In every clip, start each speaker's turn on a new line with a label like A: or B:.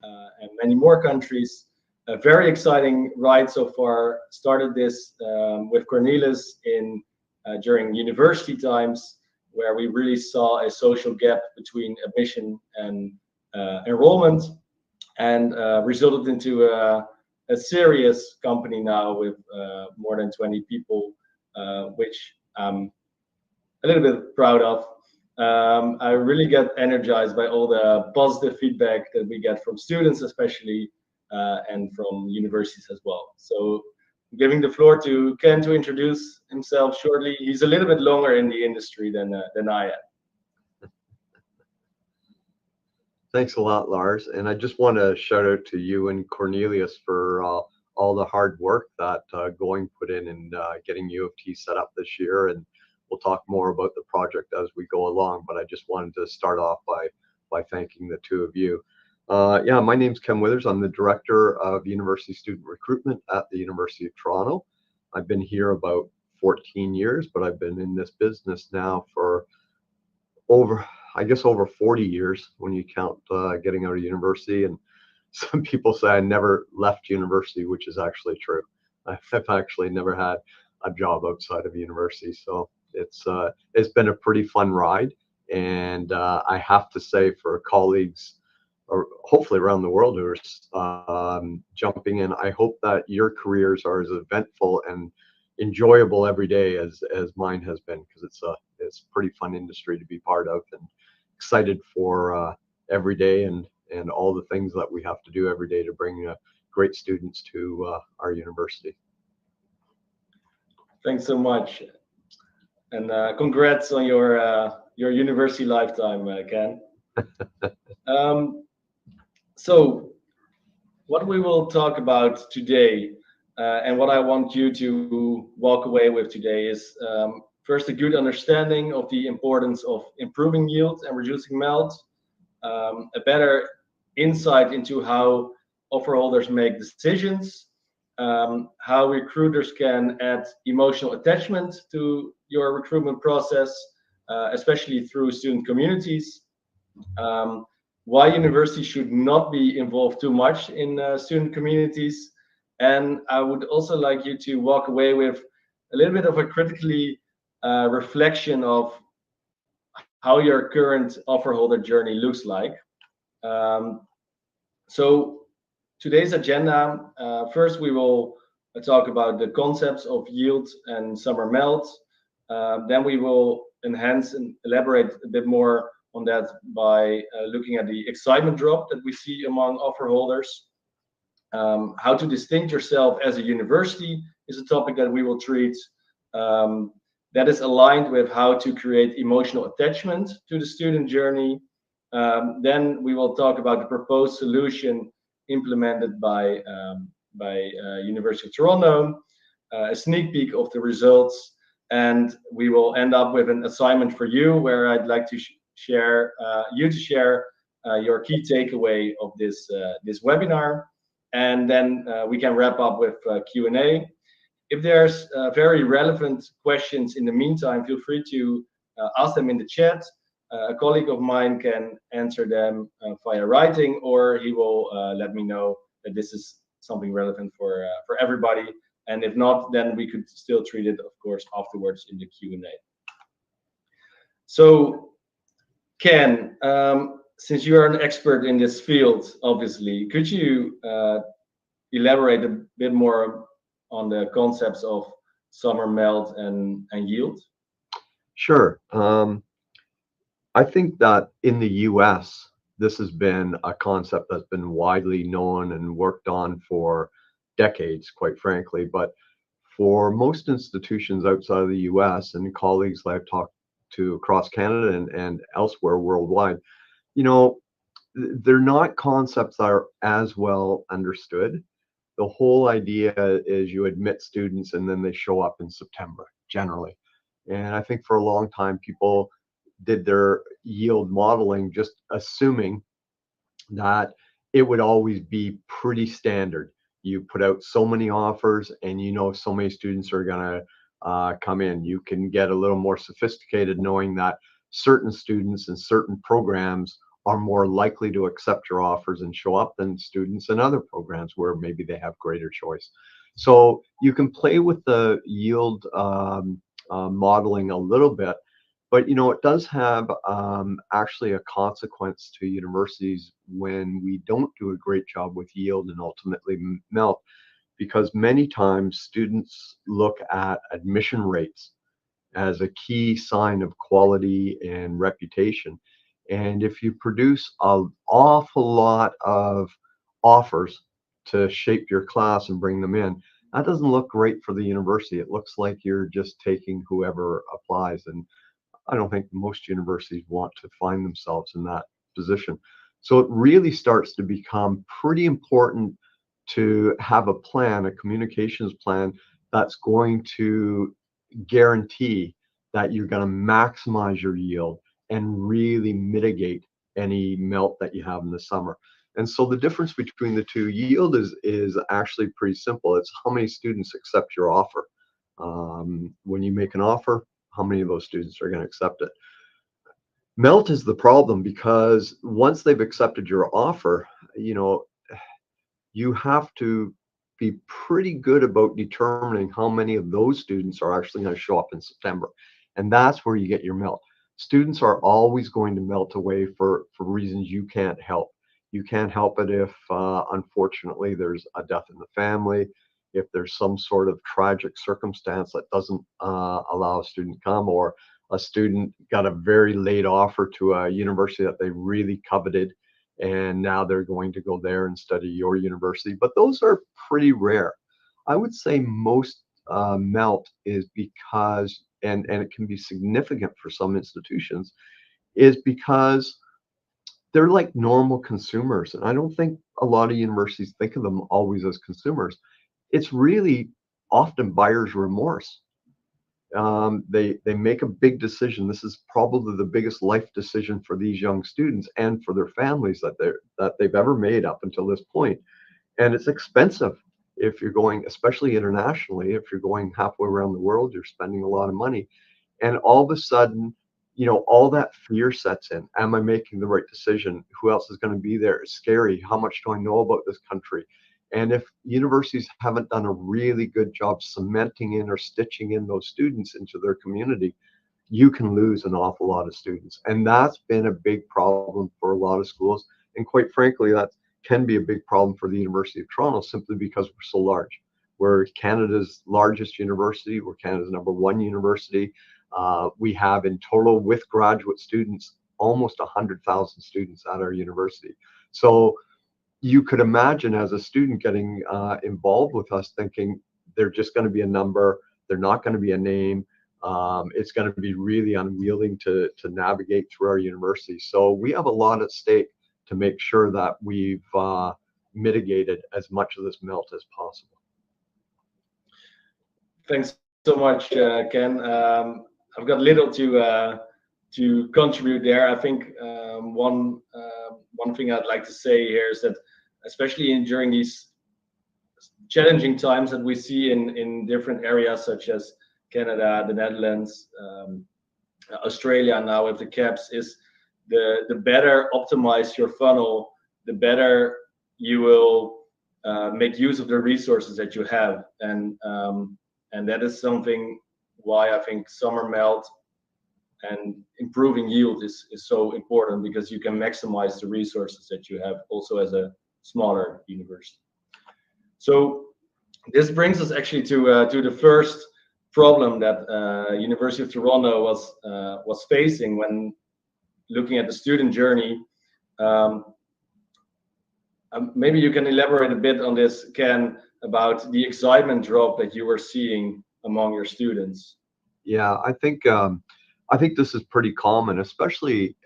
A: and many more countries. A very exciting ride so far. Started this with Cornelis in during university times, where we really saw a social gap between admission and enrollment, and resulted into a serious company now with more than 20 people, which I'm a little bit proud of. I really get energized by all the positive feedback that we get from students, especially, and from universities as well. So, giving the floor to Ken to introduce himself shortly. He's a little bit longer in the industry than I am.
B: Thanks a lot, Lars. And I just want to shout out to you and Cornelius for all the hard work that Goin put in getting U of T set up this year. And we'll talk more about the project as we go along. But I just wanted to start off by thanking the two of you. Yeah, my name's Ken Withers. I'm the Director of University Student Recruitment at the University of Toronto. I've been here about 14 years, but I've been in this business now for over 40 years when you count getting out of university. And some people say I never left university, which is actually true. I've actually never had a job outside of university. So it's been a pretty fun ride. And I have to say, for colleagues, or hopefully around the world, who are jumping in, I hope that your careers are as eventful and enjoyable every day as mine has been, because it's a pretty fun industry to be part of, and excited for every day and all the things that we have to do every day to bring great students to our university.
A: Thanks so much, and congrats on your university lifetime, Ken. So, what we will talk about today, and what I want you to walk away with today, is first, a good understanding of the importance of improving yield and reducing melt, a better insight into how offer holders make decisions, how recruiters can add emotional attachment to your recruitment process, especially through student communities, why universities should not be involved too much in student communities. And I would also like you to walk away with a little bit of a critically reflection of how your current offer holder journey looks like. So today's agenda, first we will talk about the concepts of yield and summer melt. Then we will enhance and elaborate a bit more on that by looking at the excitement drop that we see among offer holders. How to distinct yourself as a university is a topic that we will treat. That is aligned with how to create emotional attachment to the student journey. Then we will talk about the proposed solution implemented by University of Toronto, a sneak peek of the results, and we will end up with an assignment for you, where I'd like to share your key takeaway of this webinar, and then we can wrap up with Q&A. If there's very relevant questions in the meantime, feel free to ask them in the chat. A colleague of mine can answer them via writing, or he will let me know that this is something relevant for everybody. And if not, then we could still treat it, of course, afterwards in the Q&A. So, Ken, since you are an expert in this field, obviously, could you elaborate a bit more on the concepts of summer melt and yield?
B: Sure. I think that in the US, this has been a concept that's been widely known and worked on for decades, quite frankly. But for most institutions outside of the US and colleagues that I've talked to across Canada and elsewhere worldwide, they're not concepts that are as well understood. The whole idea is you admit students and then they show up in September, generally. And I think for a long time, people did their yield modeling just assuming that it would always be pretty standard. You put out so many offers and so many students are going to come in. You can get a little more sophisticated knowing that certain students and certain programs are more likely to accept your offers and show up than students in other programs where maybe they have greater choice. So you can play with the yield modeling a little bit, but it does have actually a consequence to universities when we don't do a great job with yield and ultimately melt, because many times students look at admission rates as a key sign of quality and reputation. And if you produce an awful lot of offers to shape your class and bring them in, that doesn't look great for the university. It looks like you're just taking whoever applies. And I don't think most universities want to find themselves in that position. So it really starts to become pretty important to have a plan, a communications plan that's going to guarantee that you're going to maximize your yield and really mitigate any melt that you have in the summer. And so the difference between the two, yield is actually pretty simple. It's how many students accept your offer. When you make an offer, how many of those students are going to accept it? Melt is the problem because once they've accepted your offer, you have to be pretty good about determining how many of those students are actually going to show up in September. And that's where you get your melt. Students are always going to melt away for reasons you can't help. You can't help it if, unfortunately, there's a death in the family, if there's some sort of tragic circumstance that doesn't allow a student to come, or a student got a very late offer to a university that they really coveted, and now they're going to go there and study your university. But those are pretty rare. I would say most melt is because, and it can be significant for some institutions, is because they're like normal consumers. And I don't think a lot of universities think of them always as consumers. It's really often buyer's remorse. They make a big decision. This is probably the biggest life decision for these young students and for their families that they've ever made up until this point. And it's expensive if you're going, especially internationally. If you're going halfway around the world, you're spending a lot of money. And all of a sudden, all that fear sets in. Am I making the right decision? Who else is going to be there? It's scary. How much do I know about this country? And if universities haven't done a really good job cementing in or stitching in those students into their community, you can lose an awful lot of students. And that's been a big problem for a lot of schools. And quite frankly, that can be a big problem for the University of Toronto simply because we're so large. We're Canada's largest university. We're Canada's #1 university. We have in total, with graduate students, almost 100,000 students at our university. So you could imagine as a student getting involved with us thinking they're just going to be a number, they're not going to be a name. It's going to be really unwielding to navigate through our university. So we have a lot at stake to make sure that we've mitigated as much of this melt as possible.
A: Thanks so much, Ken. I've got little to contribute there. I think one thing I'd like to say here is that, especially during these challenging times that we see in different areas such as Canada, the Netherlands, Australia now with the caps, is the better optimize your funnel, the better you will make use of the resources that you have, and that is something why I think summer melt and improving yield is so important, because you can maximize the resources that you have also as a smaller university. So this brings us actually to the first problem that University of Toronto was facing when looking at the student journey. Maybe you can elaborate a bit on this, Ken, about the excitement drop that you were seeing among your students.
B: Yeah, I think this is pretty common, especially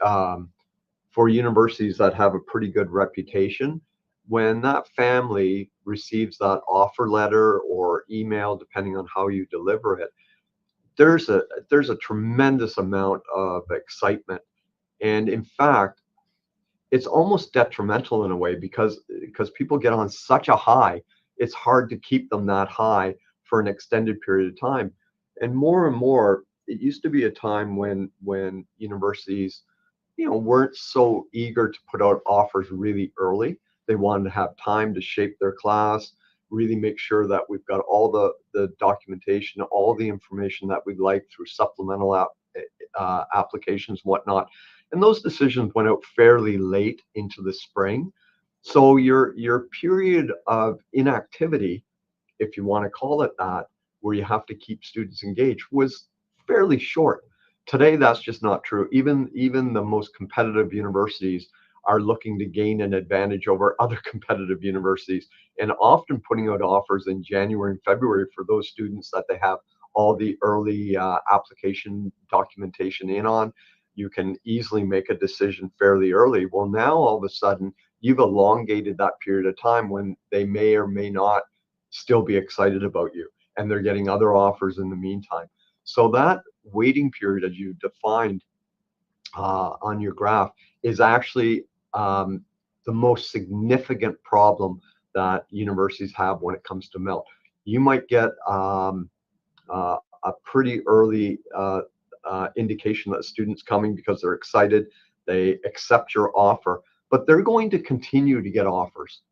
B: for universities that have a pretty good reputation. When that family receives that offer letter or email, depending on how you deliver it, there's a tremendous amount of excitement. And in fact, it's almost detrimental in a way because people get on such a high, it's hard to keep them that high for an extended period of time. And more, it used to be a time when universities weren't so eager to put out offers really early. They wanted to have time to shape their class, really make sure that we've got all the documentation, all the information that we'd like through supplemental applications, whatnot. And those decisions went out fairly late into the spring. So your period of inactivity, if you want to call it that, where you have to keep students engaged, was fairly short. Today, that's just not true. Even the most competitive universities are looking to gain an advantage over other competitive universities, and often putting out offers in January and February for those students that they have all the early application documentation in on. You can easily make a decision fairly early. Well, now all of a sudden, you've elongated that period of time when they may or may not still be excited about you, and they're getting other offers in the meantime. So that waiting period, as you defined on your graph, is actually the most significant problem that universities have when it comes to melt. You might get a pretty early indication that students coming because they're excited, they accept your offer, but they're going to continue to get offers.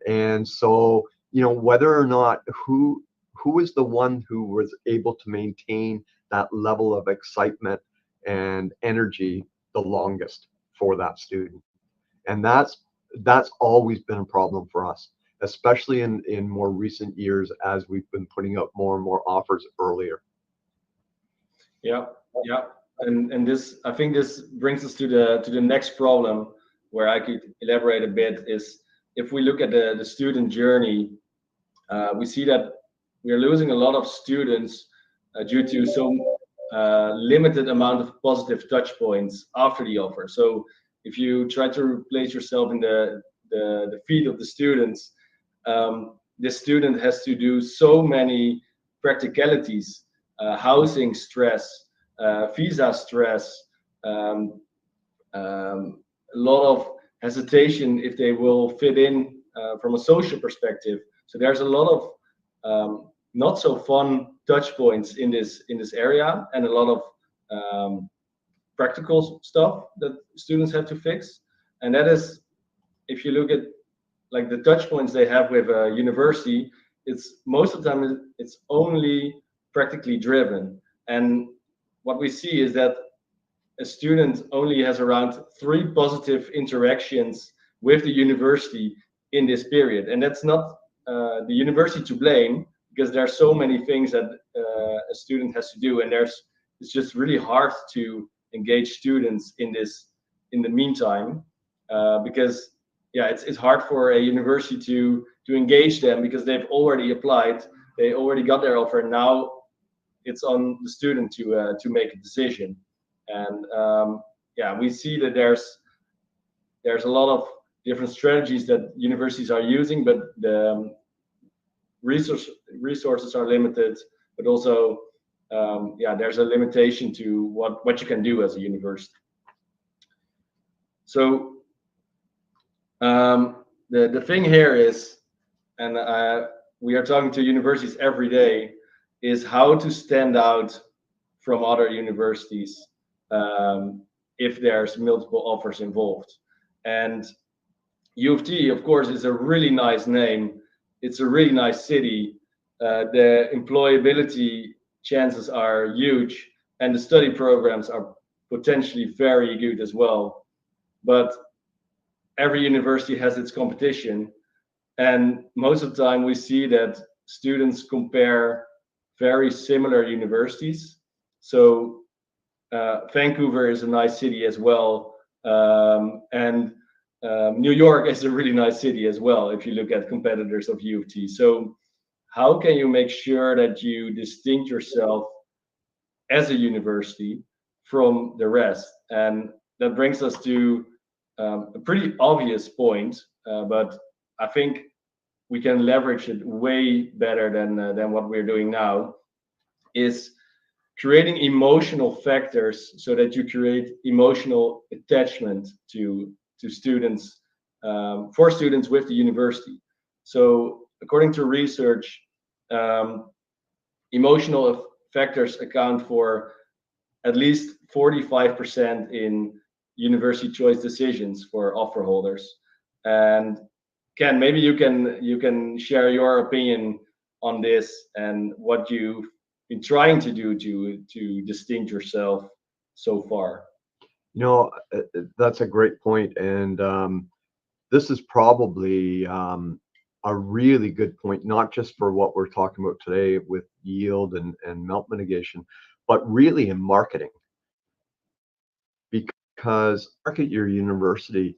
B: And so, whether or not who is the one who was able to maintain that level of excitement and energy the longest for that student. And that's always been a problem for us, especially in more recent years as we've been putting out more and more offers earlier.
A: Yeah, yeah, and this, I think this brings us to the next problem where I could elaborate a bit. Is if we look at the student journey, we see that we are losing a lot of students due to some limited amount of positive touch points after the offer. So if you try to place yourself in the feet of the students, the student has to do so many practicalities, housing stress, visa stress, um, a lot of hesitation if they will fit in from a social perspective. So there's a lot of not so fun touch points in this area, and a lot of practical stuff that students have to fix. And that is, if you look at like the touch points they have with a university, it's most of the time it's only practically driven. And what we see is that a student only has around 3 positive interactions with the university in this period, and that's not the university to blame, because there are so many things that a student has to do, and it's just really hard to engage students in this in the meantime, because yeah, it's hard for a university to engage them because they've already applied, they already got their offer, and now it's on the student to make a decision. And yeah, we see that there's a lot of different strategies that universities are using, but the resources are limited, but also yeah, there's a limitation to what you can do as a university. So the thing here is, and we are talking to universities every day, is how to stand out from other universities if there's multiple offers involved. And U of T, of course, is a really nice name. It's a really nice city. The employability chances are huge, and the study programs are potentially very good as well. But every university has its competition, and most of the time we see that students compare very similar universities. So Vancouver is a nice city as well, and New York is a really nice city as well if you look at competitors of U of T. So how can you make sure that you distinct yourself as a university from the rest? And that brings us to a pretty obvious point, but I think we can leverage it way better than what we're doing now, is creating emotional factors so that you create emotional attachment to students, for students with the university. So according to research, emotional factors account for at least 45% in university choice decisions for offer holders. And Ken, maybe you can share your opinion on this and what you've been trying to do to distinct yourself so far.
B: That's a great point, and this is probably a really good point, not just for what we're talking about today with yield and melt mitigation, but really in marketing. Because market your university,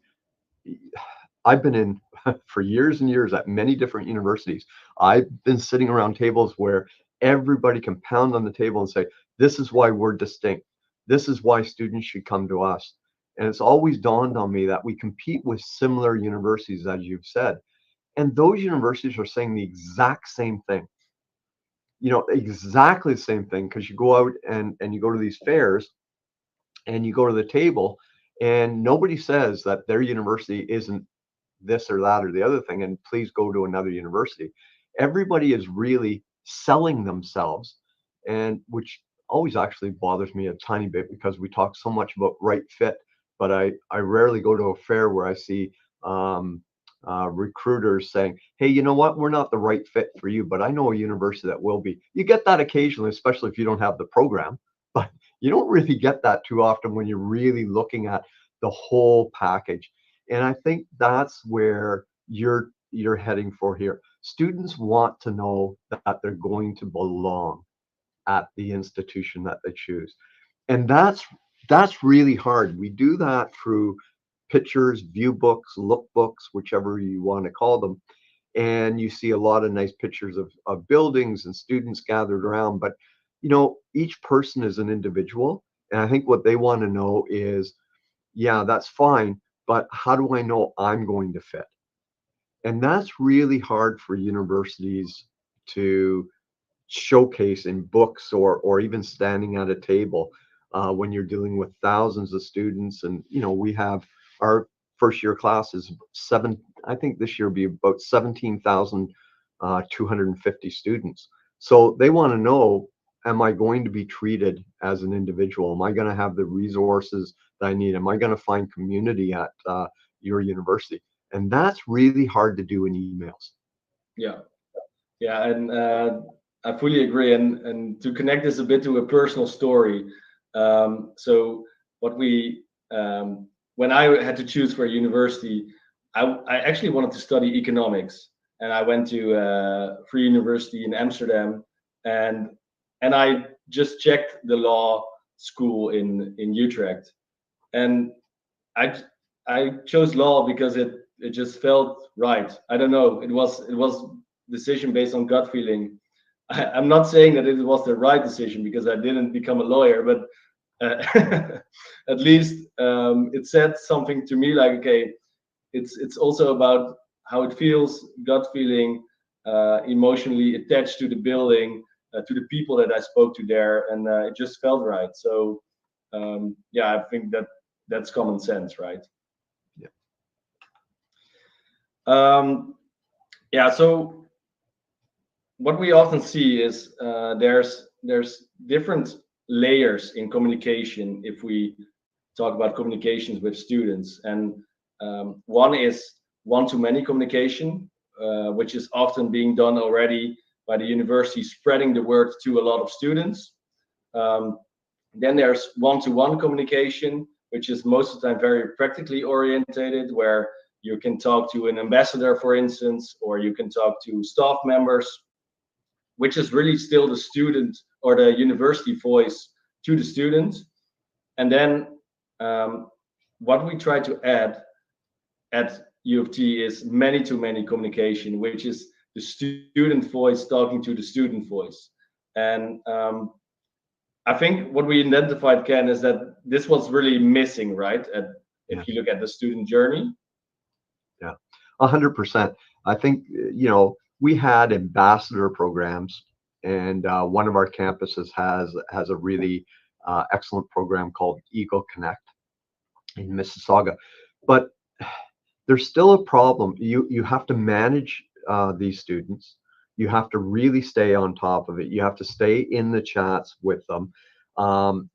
B: I've been in for years and years at many different universities. I've been sitting around tables where everybody can pound on the table and say, this is why we're distinct. This is why students should come to us. And it's always dawned on me that we compete with similar universities, as you've said. And those universities are saying the exact same thing, exactly the same thing, because you go out and you go to these fairs and you go to the table and nobody says that their university isn't this or that or the other thing, and please go to another university. Everybody is really selling themselves, and which always actually bothers me a tiny bit because we talk so much about right fit, but I rarely go to a fair where I see recruiters saying, hey, you know what, we're not the right fit for you, but I know a university that will be. You get that occasionally, especially if you don't have the program, but you don't really get that too often when you're really looking at the whole package. And I think that's where you're heading for here. Students want to know that they're going to belong at the institution that they choose. And that's really hard. We do that through pictures, view books, look books, whichever you want to call them. And you see a lot of nice pictures of buildings and students gathered around. But each person is an individual. And I think what they want to know is, yeah, that's fine, but how do I know I'm going to fit? And that's really hard for universities to showcase in books or even standing at a table when you're dealing with thousands of students. And we have our first year class is I think this year will be about 17,250 students. So they want to know, am I going to be treated as an individual? Am I going to have the resources that I need? Am I going to find community at your university? And that's really hard to do in emails.
A: Yeah, yeah, and I fully agree. And to connect this a bit to a personal story, so what we when I had to choose for a university, I actually wanted to study economics, and I went to Free University in Amsterdam, and I just checked the law school in Utrecht, and I I chose law because it just felt right. I don't know. It was decision based on gut feeling. I'm not saying that it was the right decision because I didn't become a lawyer, but at least it said something to me like, okay, it's also about how it feels, gut feeling, emotionally attached to the building, to the people that I spoke to there, and it just felt right. So yeah, I think that's common sense, right?
B: Yeah.
A: Yeah. So what we often see is there's different layers in communication if we talk about communications with students, and one is one-to-many communication, which is often being done already by the university, spreading the word to a lot of students. Um, then there's one-to-one communication, which is most of the time very practically orientated, where you can talk to an ambassador, for instance, or you can talk to staff members, which is really still the student or the university voice to the student. And then what we try to add at U of T is many to many communication, which is the student voice talking to the student voice. And I think what we identified, Ken, is that this was really missing, right?
B: Yeah.
A: If you look at the student journey.
B: Yeah, 100%. I think, we had ambassador programs, and one of our campuses has a really excellent program called Eagle Connect in Mississauga. But there's still a problem. You have to manage these students. You have to really stay on top of it. You have to stay in the chats with them. Um,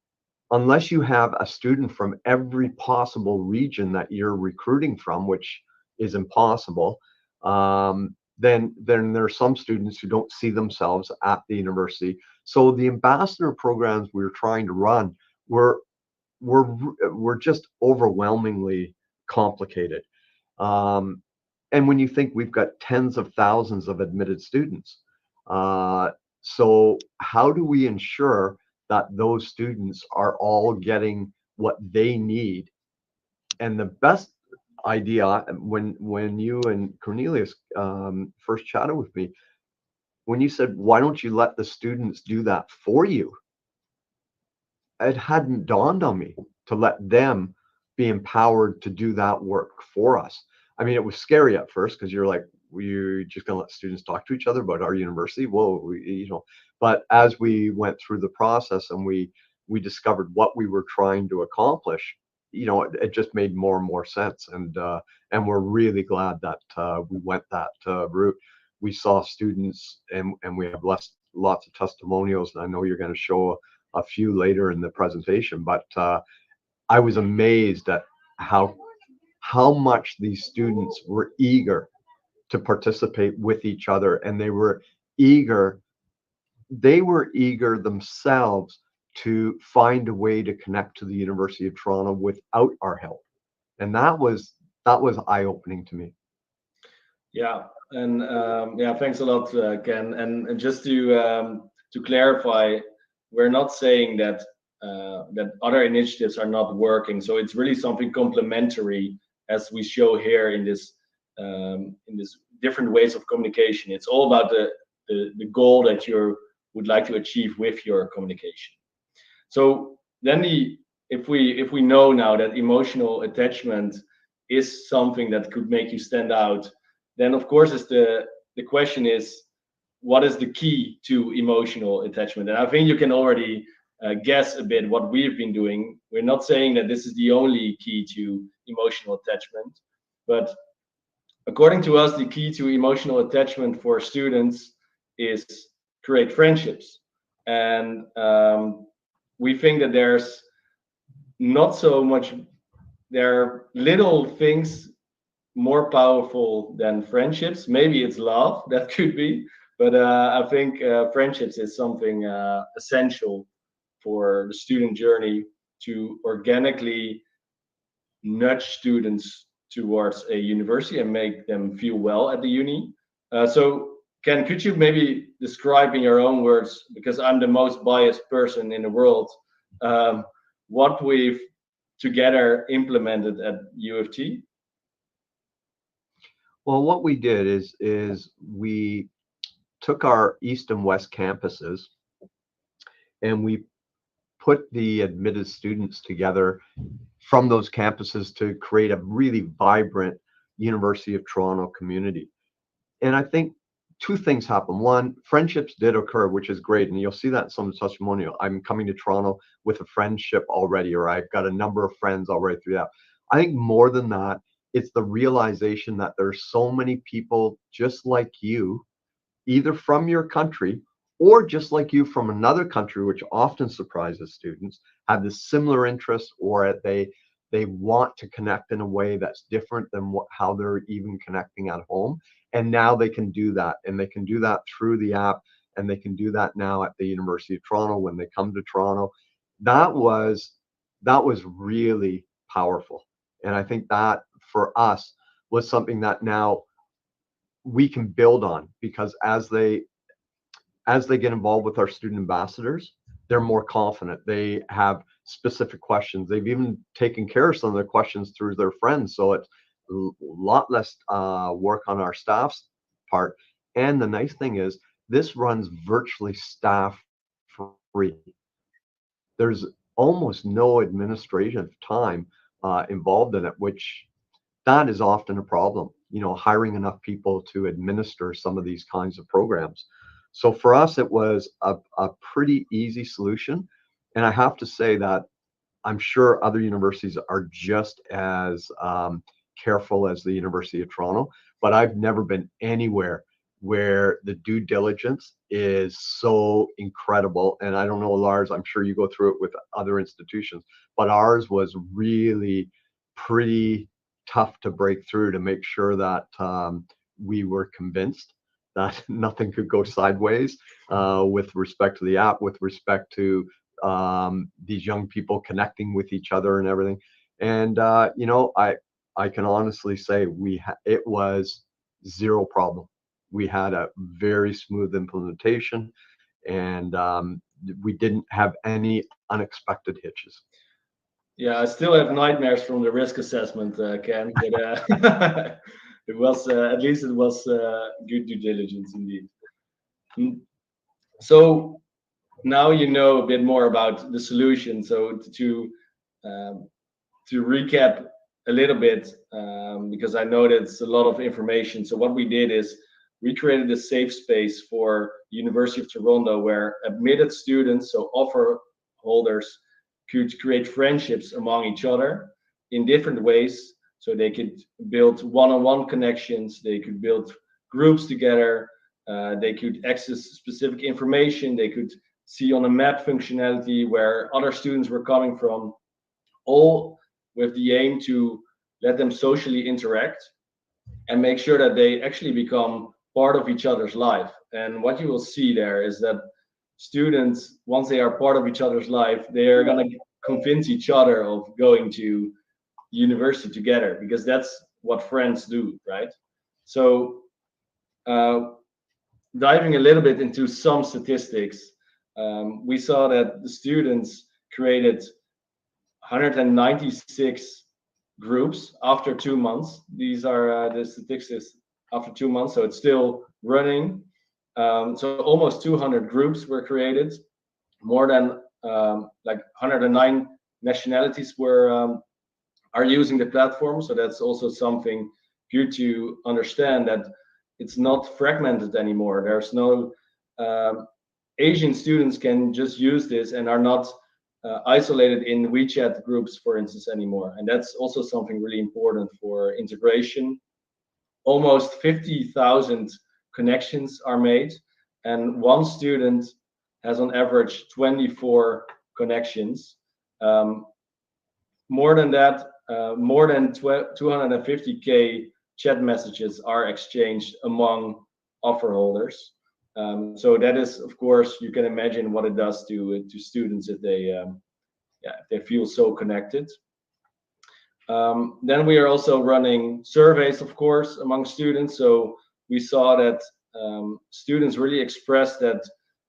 B: unless you have a student from every possible region that you're recruiting from, which is impossible, then there are some students who don't see themselves at the university. So the ambassador programs we were trying to run were were just overwhelmingly complicated. Um, and when you think we've got tens of thousands of admitted students, so how do we ensure that those students are all getting what they need? And the best idea, when you and Cornelius first chatted with me, when you said, "Why don't you let the students do that for you?" It hadn't dawned on me to let them be empowered to do that work for us. I mean, it was scary at first because you're like, we're just going to let students talk to each other about our university. Whoa, but as we went through the process and we discovered what we were trying to accomplish, it just made more and more sense. And we're really glad that we went that route. We saw students, and we have lots of testimonials, and I know you're going to show a few later in the presentation, but I was amazed at how much these students were eager to participate with each other, and they were eager themselves to find a way to connect to the University of Toronto without our help, and that was eye-opening to me.
A: Yeah, and yeah, thanks a lot, Ken. And just to clarify, we're not saying that that other initiatives are not working. So it's really something complementary, as we show here in this different ways of communication. It's all about the goal that you would like to achieve with your communication. So then if we know now that emotional attachment is something that could make you stand out, then of course is the question is, what is the key to emotional attachment? And I think you can already guess a bit what we've been doing. We're not saying that this is the only key to emotional attachment, but according to us, the key to emotional attachment for students is create friendships. And we think that there's not so much, there are little things more powerful than friendships. Maybe it's love, that could be, but I think friendships is something essential for the student journey to organically nudge students towards a university and make them feel well at the uni. So, Ken, could you maybe describe in your own words, because I'm the most biased person in the world, um, what we've together implemented at U of T?
B: Well, what we did is we took our east and west campuses and we put the admitted students together from those campuses to create a really vibrant University of Toronto community. And I think two things happened. One, friendships did occur, which is great. And you'll see that in some of the testimonial. I'm coming to Toronto with a friendship already, or I've got a number of friends already through that. I think more than that, it's the realization that there's so many people just like you, either from your country or just like you from another country, which often surprises students, have this similar interest, or they want to connect in a way that's different than how they're even connecting at home. And now they can do that, and they can do that through the app, and they can do that now at the University of Toronto when they come to Toronto. That was really powerful, and I think that for us was something that now we can build on, because as they get involved with our student ambassadors, they're more confident. They have specific questions. They've even taken care of some of their questions through their friends. So it's a lot less work on our staff's part. And the nice thing is, this runs virtually staff free. There's almost no administrative time involved in it, which that is often a problem, hiring enough people to administer some of these kinds of programs. So for us, it was a pretty easy solution. And I have to say that I'm sure other universities are just as careful as the University of Toronto, but I've never been anywhere where the due diligence is so incredible. And I don't know, Lars, I'm sure you go through it with other institutions, but ours was really pretty tough to break through to make sure that we were convinced that nothing could go sideways with respect to the app, with respect to these young people connecting with each other and everything. And I can honestly say it was zero problem. We had a very smooth implementation, and we didn't have any unexpected hitches.
A: Yeah, I still have nightmares from the risk assessment, Ken, but it was at least it was good due diligence indeed. Mm. So now you know a bit more about the solution. So um, to recap a little bit, because I know that's a lot of information. So what we did is we created a safe space for University of Toronto where admitted students, so offer holders, could create friendships among each other in different ways. So they could build one-on-one connections, they could build groups together, they could access specific information, they could see on a map functionality where other students were coming from, all with the aim to let them socially interact and make sure that they actually become part of each other's life. And what you will see there is that students, once they are part of each other's life, they are going to convince each other of going to university together, because that's what friends do, right? So uh, diving a little bit into some statistics, we saw that the students created 196 groups after 2 months. These are the statistics after 2 months, so it's still running. So almost 200 groups were created. More than like 109 nationalities are using the platform. So that's also something good to understand, that it's not fragmented anymore. There's no Asian students can just use this and are not isolated in WeChat groups, for instance, anymore. And that's also something really important for integration. Almost 50,000 connections are made, and one student has on average 24 connections. Um, More than that, more than 250K chat messages are exchanged among offer holders. So that is, of course, you can imagine what it does to students if if they feel so connected. Then we are also running surveys, of course, among students. So we saw that students really expressed that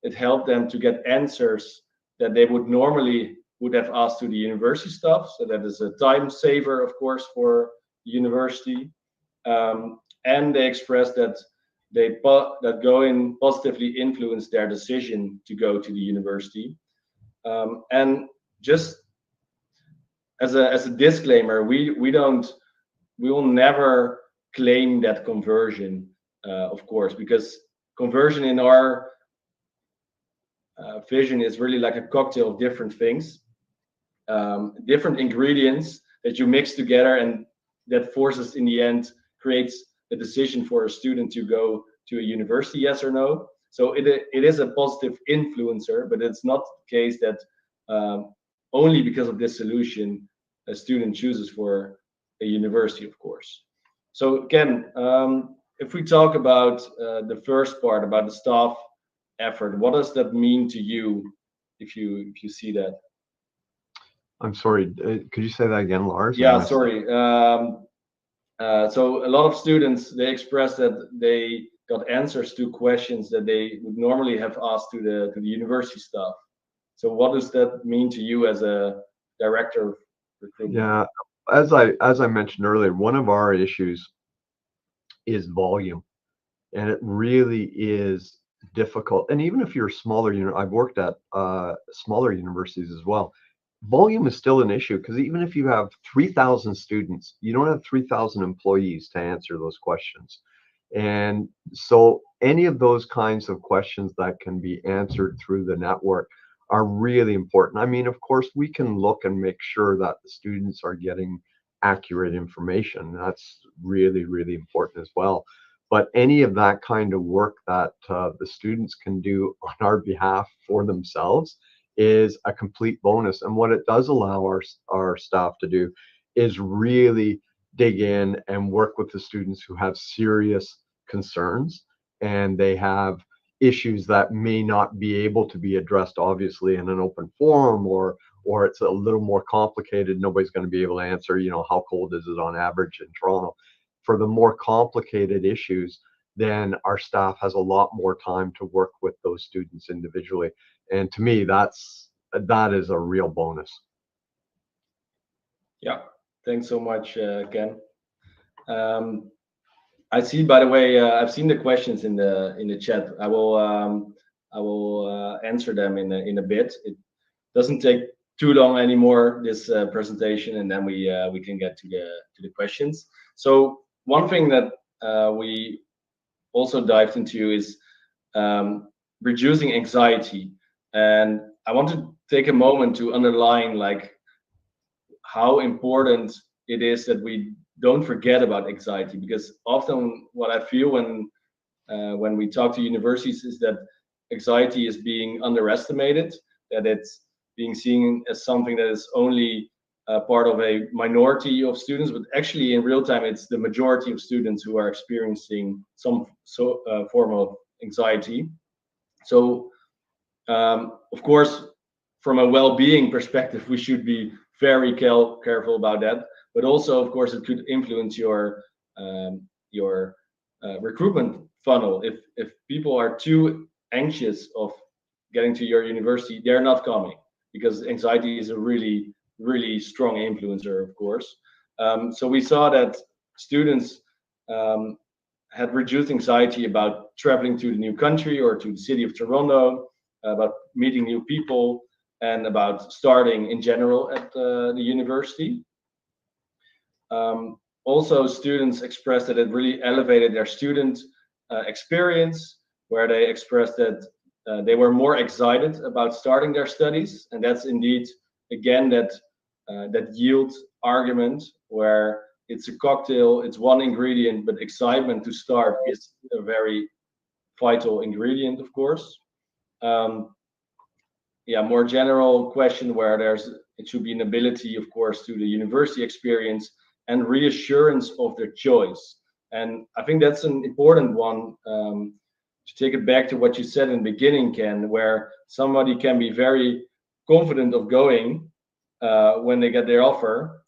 A: it helped them to get answers that they would have asked to the university staff. So that is a time saver, of course, for the university. And they expressed that that Goin positively influenced their decision to go to the university. And just as a disclaimer, we will never claim that conversion, of course, because conversion in our vision is really like a cocktail of different things, different ingredients that you mix together, and that forces in the end creates a decision for a student to go to a university, yes or no. So it is a positive influencer, but it's not the case that only because of this solution a student chooses for a university, of course. So again, if we talk about the first part about the staff effort, what does that mean to you if you see that?
B: I'm sorry, could you say that again, Lars?
A: Yeah, sorry. So a lot of students, they express that they got answers to questions that they would normally have asked to the university staff. So what does that mean to you as a director of recruitment?
B: Yeah, as I mentioned earlier, one of our issues is volume, and it really is difficult. And even if you're smaller, I've worked at smaller universities as well. Volume is still an issue because even if you have 3,000 students, you don't have 3,000 employees to answer those questions. And so any of those kinds of questions that can be answered through the network are really important. I mean, of course, we can look and make sure that the students are getting accurate information. That's really, really important as well. But any of that kind of work that the students can do on our behalf for themselves is a complete bonus. And what it does allow our staff to do is really dig in and work with the students who have serious concerns, and they have issues that may not be able to be addressed obviously in an open forum, or it's a little more complicated. Nobody's going to be able to answer, how cold is it on average in Toronto. For the more complicated issues, then our staff has a lot more time to work with those students individually. And to me, that is a real bonus.
A: Yeah, thanks so much, Ken. I see. By the way, I've seen the questions in the chat. I will answer them in a bit. It doesn't take too long anymore, this presentation, and then we can get to the questions. So one thing that we also dived into is reducing anxiety, and I want to take a moment to underline like how important it is that we don't forget about anxiety, because often what I feel when we talk to universities is that anxiety is being underestimated, that it's being seen as something that is only part of a minority of students, but actually in real time it's the majority of students who are experiencing some form of anxiety. So of course, from a well-being perspective, we should be very careful about that. But also, of course, it could influence your recruitment funnel. If people are too anxious of getting to your university, they're not coming, because anxiety is a really strong influencer, of course. So we saw that students um, had reduced anxiety about traveling to the new country or to the city of Toronto, about meeting new people, and about starting in general at the university. Also, students expressed that it really elevated their student experience, where they expressed that they were more excited about starting their studies, and that's indeed again that yield argument, where it's a cocktail, it's one ingredient, but excitement to start is a very vital ingredient, of course. Um, yeah, more general question where it should be an ability, of course, to the university experience and reassurance of their choice. And I think that's an important one, to take it back to what you said in the beginning, Ken, where somebody can be very confident of going when they get their offer,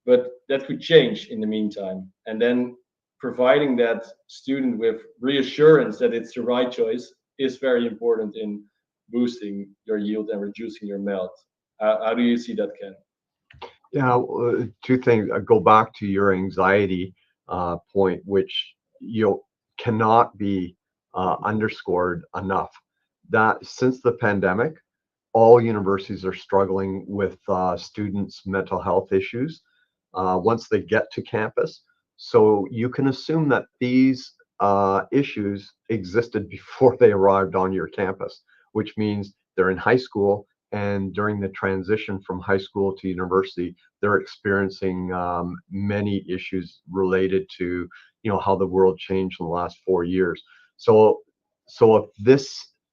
A: but that could change in the meantime. And then providing that student with reassurance that it's the right choice is very important in boosting your yield and reducing your melt. How do you see that, Ken?
B: Yeah, two things. Go back to your anxiety point, which cannot be underscored enough. That since the pandemic, all universities are struggling with students' mental health issues once they get to campus. So you can assume that these issues existed before they arrived on your campus, which means they're in high school, and during the transition from high school to university, they're experiencing many issues related to how the world changed in the last 4 years. So, if this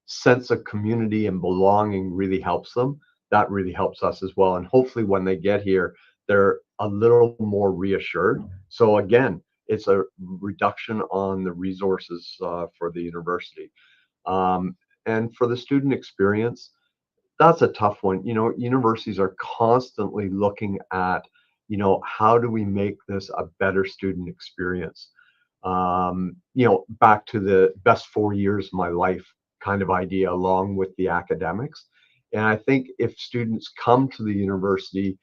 B: sense of community and belonging really helps them, that really helps us as well. And hopefully, when they get here, they're a little more reassured. So again, it's a reduction on the resources for the university. Um, and for the student experience, that's a tough one. Universities are constantly looking at, how do we make this a better student experience? Back to the best 4 years of my life kind of idea, along with the academics. And I think if students come to the university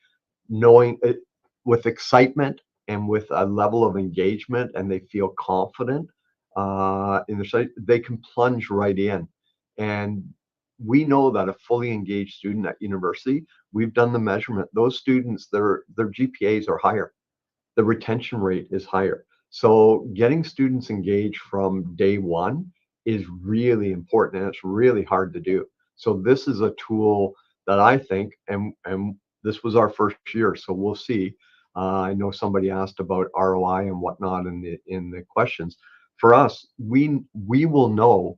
B: knowing it with excitement and with a level of engagement, and they feel confident in their study, they can plunge right in. And we know that a fully engaged student at university, we've done the measurement. Those students, their GPAs are higher. The retention rate is higher. So getting students engaged from day one is really important, and it's really hard to do. So this is a tool that I think, and this was our first year, so we'll see. I know somebody asked about ROI and whatnot in the questions, for us, we will know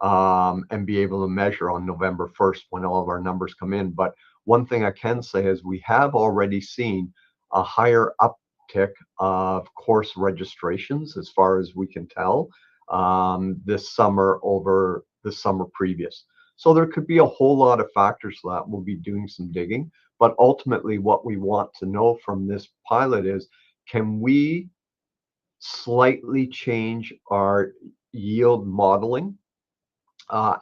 B: and be able to measure on November 1st when all of our numbers come in. But one thing I can say is we have already seen a higher uptick of course registrations, as far as we can tell, this summer over the summer previous. So there could be a whole lot of factors to that. We'll be doing some digging, but ultimately what we want to know from this pilot is, can we slightly change our yield modeling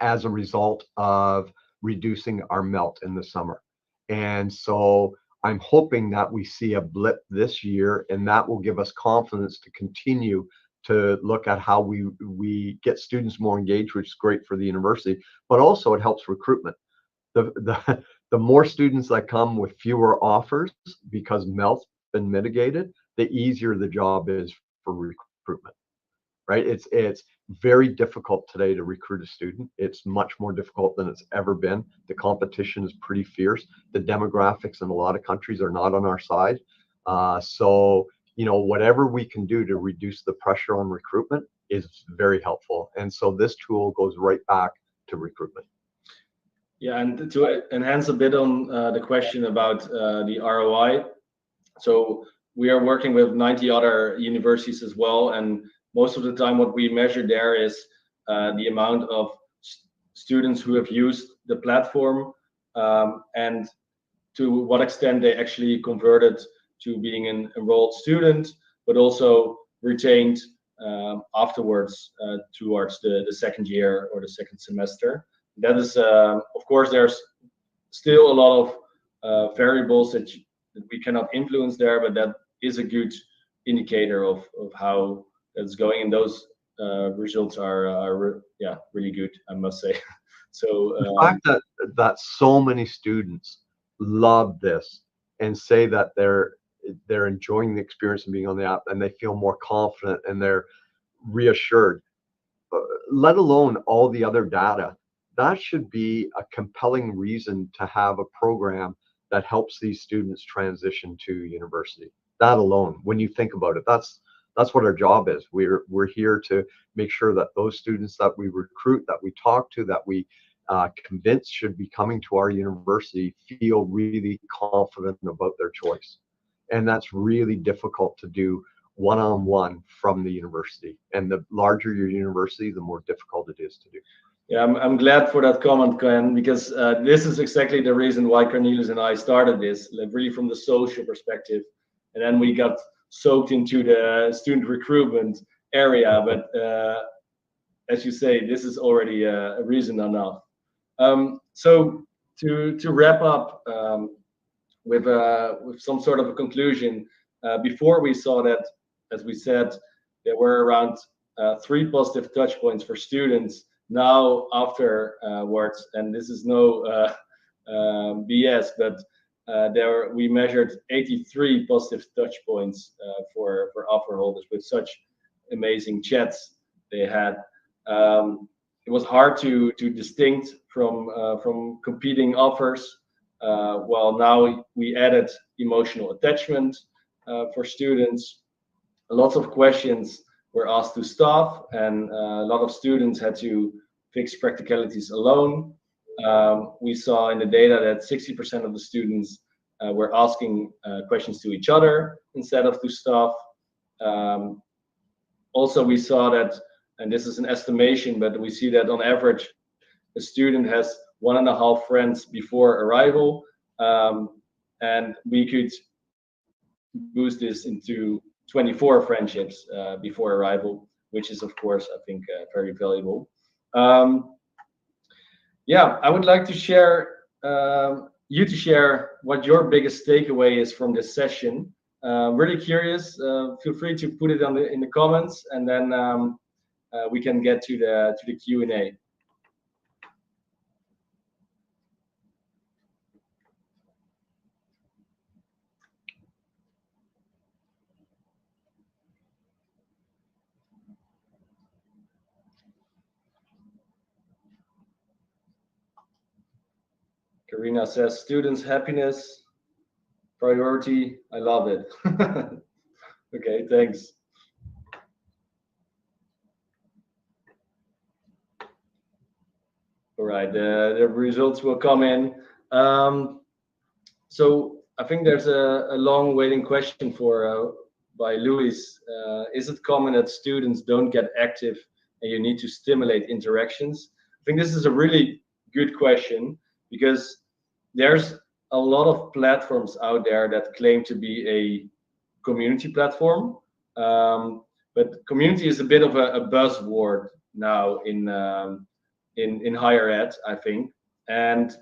B: as a result of reducing our melt in the summer? And so I'm hoping that we see a blip this year, and that will give us confidence to continue to look at how we get students more engaged, which is great for the university, but also it helps recruitment. The more students that come with fewer offers because melt's been mitigated, the easier the job is for recruitment, right? It's very difficult today to recruit a student. It's much more difficult than it's ever been. The competition is pretty fierce. The demographics in a lot of countries are not on our side. So, whatever we can do to reduce the pressure on recruitment is very helpful. And so this tool goes right back to recruitment.
A: Yeah, and to enhance a bit on the question about the ROI, so we are working with 90 other universities as well, and most of the time what we measure there is the amount of students who have used the platform, and to what extent they actually converted to being an enrolled student, but also retained afterwards towards the second year or the second semester. That is, of course, there's still a lot of variables that we cannot influence there, but that is a good indicator of how that's going, and those results are really good, I must say. So
B: the fact that so many students love this and say that they're enjoying the experience of being on the app, and they feel more confident and they're reassured, let alone all the other data, that should be a compelling reason to have a program that helps these students transition to university. That alone, when you think about it, that's what our job is. We're here to make sure that those students that we recruit, that we talk to, that we convince should be coming to our university, feel really confident about their choice. And that's really difficult to do one-on-one from the university. And the larger your university, the more difficult it is to do.
A: Yeah, I'm glad for that comment, Ken, because this is exactly the reason why Cornelius and I started this, like really from the social perspective. And then we got soaked into the student recruitment area. But as you say, this is already a reason enough. So to wrap up with some sort of a conclusion, before we saw that, as we said, there were around 3 positive touch points for students. Now afterwards, and this is no BS, but there we measured 83 positive touch points for offer holders with such amazing chats they had. It was hard to distinct from competing offers. Well, now we added emotional attachment for students. Lots of questions were asked to staff, and a lot of students had to fix practicalities alone. We saw in the data that 60% of the students were asking questions to each other instead of to staff. Also, we saw that, and this is an estimation, but we see that on average, a student has 1.5 friends before arrival, and we could boost this into 24 friendships before arrival, which is, of course, I think very valuable. Yeah, I would like to share to share what your biggest takeaway is from this session. Really curious. Feel free to put it in the comments, and then we can get to the Q&A. Karina says, students' happiness, priority. I love it. Okay, thanks. All right, the results will come in. So I think there's a long waiting question for by Louis. Is it common that students don't get active and you need to stimulate interactions? I think this is a really good question because there's a lot of platforms out there that claim to be a community platform, but community is a bit of a buzzword now in higher ed, I think, and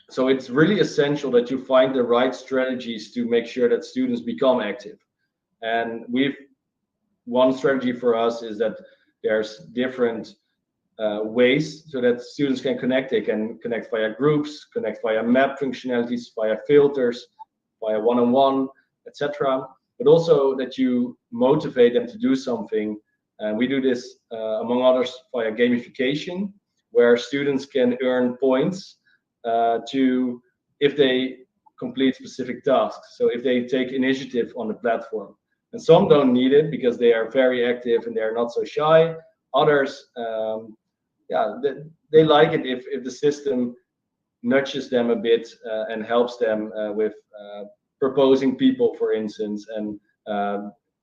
A: so it's really essential that you find the right strategies to make sure that students become active. And one strategy for us is that there's different ways so that students can connect. They can connect via groups, connect via map functionalities, via filters, via one-on-one, etc. But also that you motivate them to do something. And we do this, among others, via gamification, where students can earn points to if they complete specific tasks. So if they take initiative on the platform, and some don't need it because they are very active and they are not so shy. Others, yeah, they like it if the system nudges them a bit and helps them with proposing people, for instance, and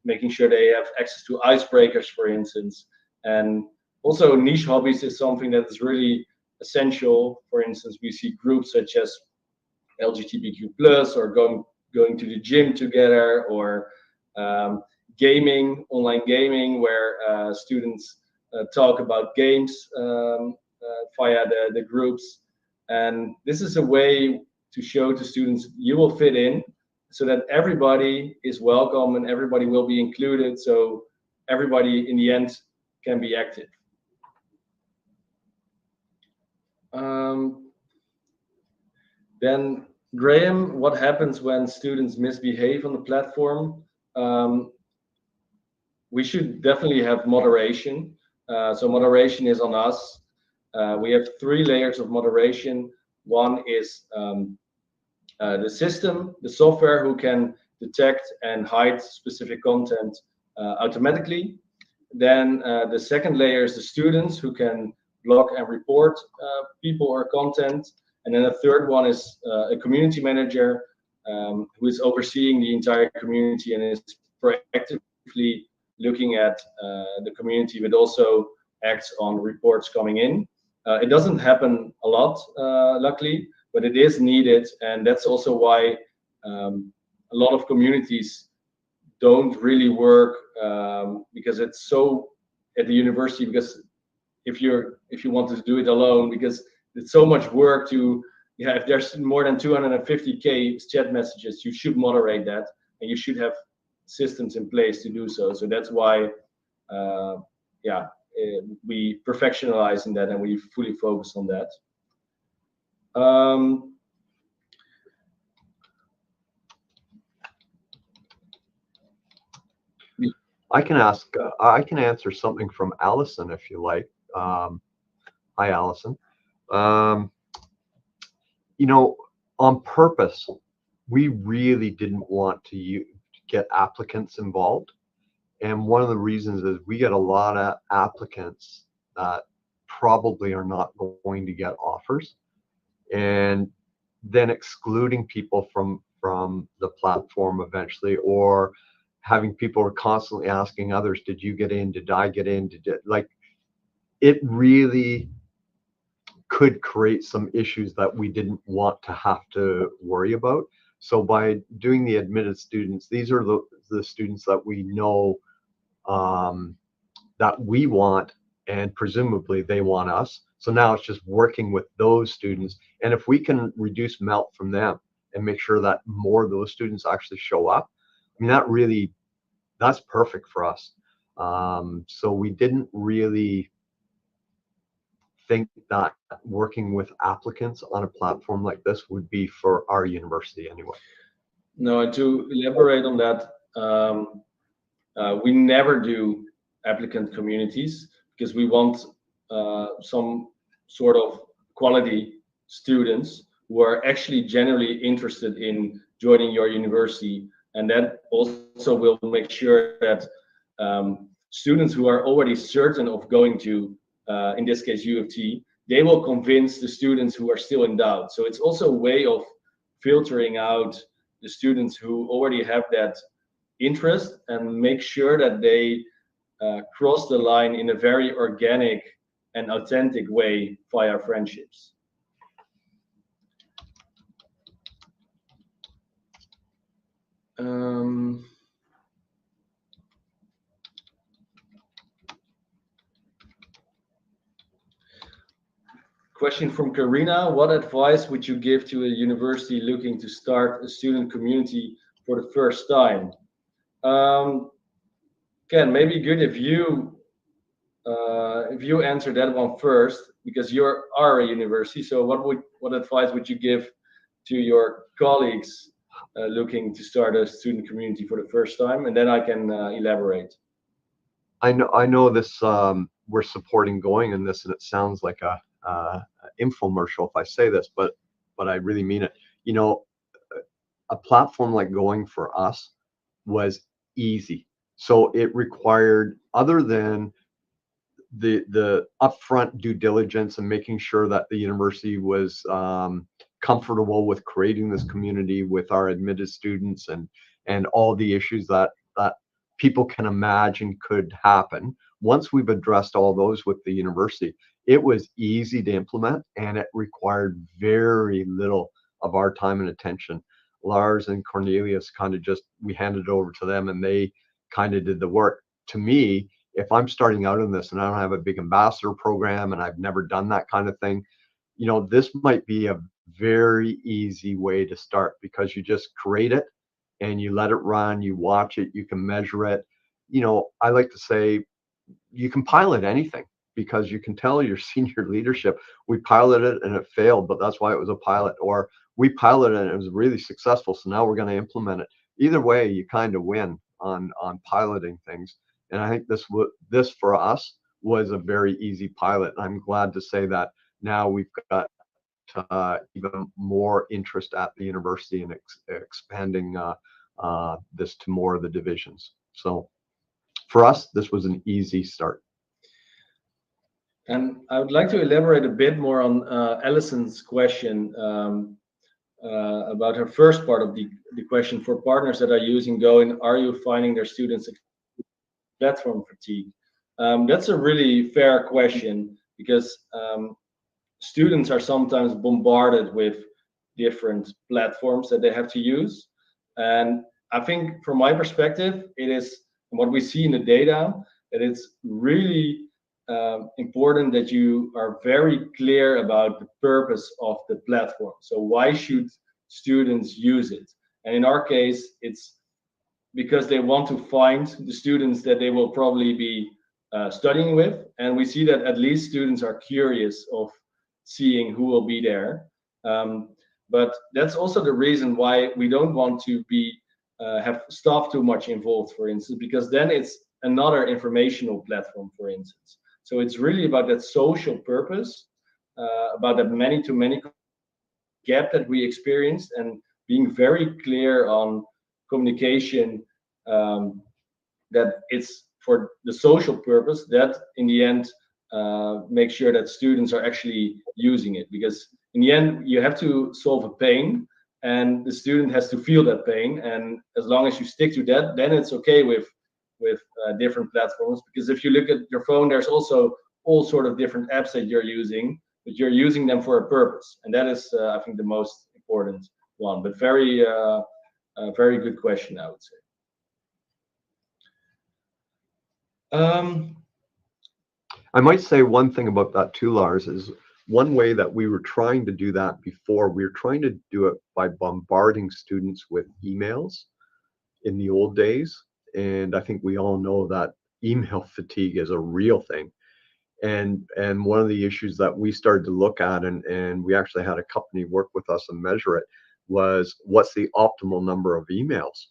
A: making sure they have access to icebreakers, for instance. And also niche hobbies is something that is really essential. For instance, we see groups such as LGBTQ plus or going to the gym together, or gaming, online gaming, where students talk about games via the groups. And this is a way to show to students you will fit in, so that everybody is welcome and everybody will be included, so everybody in the end can be active. Then Graham, what happens when students misbehave on the platform? We should definitely have moderation. So moderation is on us. We have 3 layers of moderation. One is the system, the software, who can detect and hide specific content automatically. Then the second layer is the students, who can block and report people or content. And then the third one is a community manager who is overseeing the entire community and is proactively looking at the community, but also acts on reports coming in. It doesn't happen a lot, luckily, but it is needed. And that's also why a lot of communities don't really work, because it's so at the university, because if you want to do it alone, because it's so much work to, yeah, if there's more than 250K chat messages, you should moderate that, and you should have systems in place to do so. So that's why, yeah, we perfectionalize in that, and we fully focus on that.
B: I can answer something from Allison if you like. Hi, Allison. You know, on purpose, we really didn't want to get applicants involved. And one of the reasons is we get a lot of applicants that probably are not going to get offers, and then excluding people from the platform eventually, or having people are constantly asking others, did you get in? Did I get in? Like, it really could create some issues that we didn't want to have to worry about. So by doing the admitted students, these are the students that we know that we want, and presumably they want us. So now it's just working with those students. And if we can reduce melt from them and make sure that more of those students actually show up, I mean, that's perfect for us. So we didn't really think that working with applicants on a platform like this would be for our university anyway.
A: No, and to elaborate on that, we never do applicant communities because we want some sort of quality students who are actually genuinely interested in joining your university. And that also will make sure that students who are already certain of going to, in this case, U of T, they will convince the students who are still in doubt. So it's also a way of filtering out the students who already have that interest and make sure that they cross the line in a very organic and authentic way via friendships. Question from Karina: what advice would you give to a university looking to start a student community for the first time? Ken, maybe good if you answer that one first, because you are a university. So what advice would you give to your colleagues looking to start a student community for the first time? And then I can elaborate.
B: I know this. We're supporting Going in this, and it sounds like a infomercial if I say this, but I really mean it. You know, a platform like Going for us was easy. So it required, other than the upfront due diligence and making sure that the university was comfortable with creating this community with our admitted students and all the issues that people can imagine could happen. Once we've addressed all those with the university, it was easy to implement, and it required very little of our time and attention. Lars and Cornelius kind of just, we handed it over to them and they kind of did the work. To me, if I'm starting out in this and I don't have a big ambassador program and I've never done that kind of thing, you know, this might be a very easy way to start, because you just create it and you let it run, you watch it, you can measure it. You know, I like to say you can pilot anything, because you can tell your senior leadership, we piloted it and it failed, but that's why it was a pilot. Or we piloted it and it was really successful, so now we're going to implement it. Either way, you kind of win on piloting things. And I think this for us was a very easy pilot. I'm glad to say that now we've got even more interest at the university and expanding this to more of the divisions. So for us, this was an easy start.
A: And I would like to elaborate a bit more on Allison's question about her first part of the question. For partners that are using Goin, are you finding their students platform fatigue? That's a really fair question, because students are sometimes bombarded with different platforms that they have to use. And I think from my perspective, it is what we see in the data, that it's really important that you are very clear about the purpose of the platform. So why should students use it? And in our case, it's because they want to find the students that they will probably be studying with. And we see that at least students are curious of seeing who will be there. But that's also the reason why we don't want to be have staff too much involved, for instance, because then it's another informational platform, for instance. So it's really about that social purpose, about that many-to-many gap that we experienced, and being very clear on communication, that it's for the social purpose that in the end make sure that students are actually using it, because in the end you have to solve a pain and the student has to feel that pain, and as long as you stick to that, then it's okay with different platforms. Because if you look at your phone, there's also all sort of different apps that you're using, but you're using them for a purpose, and that is I think the most important one. But very very good question, I would say.
B: I might say one thing about that too, Lars, is one way that we were trying to do that before, we were trying to do it by bombarding students with emails in the old days. And I think we all know that email fatigue is a real thing. And one of the issues that we started to look at, and we actually had a company work with us and measure it, was what's the optimal number of emails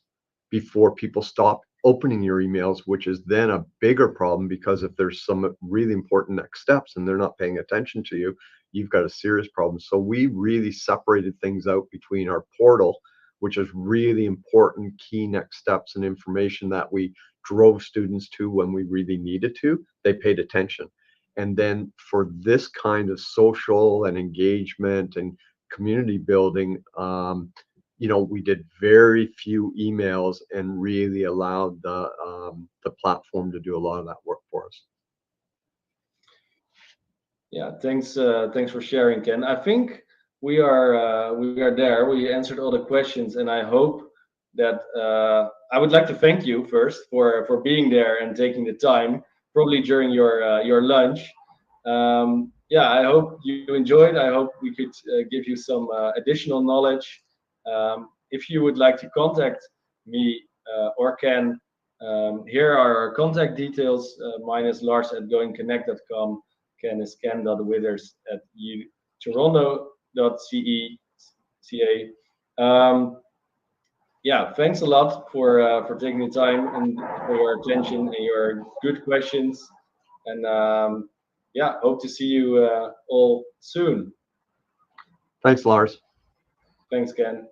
B: before people stop opening your emails, which is then a bigger problem, because if there's some really important next steps and they're not paying attention to you, you've got a serious problem. So we really separated things out between our portal, which is really important key next steps and information that we drove students to when we really needed to. They paid attention. And then for this kind of social and engagement and community building, we did very few emails and really allowed the platform to do a lot of that work for us.
A: Yeah, thanks for sharing, Ken. I think we are there. We answered all the questions, and I hope that I would like to thank you first for being there and taking the time, probably during your lunch. Yeah, I hope you enjoyed. I hope we could give you some additional knowledge. If you would like to contact me or Ken, here are our contact details. Mine is lars@goinconnect.com. Ken is ken.withers@toronto.ca. Yeah, thanks a lot for taking the time and for your attention and your good questions. And yeah, hope to see you all soon.
B: Thanks, Lars.
A: Thanks, Ken.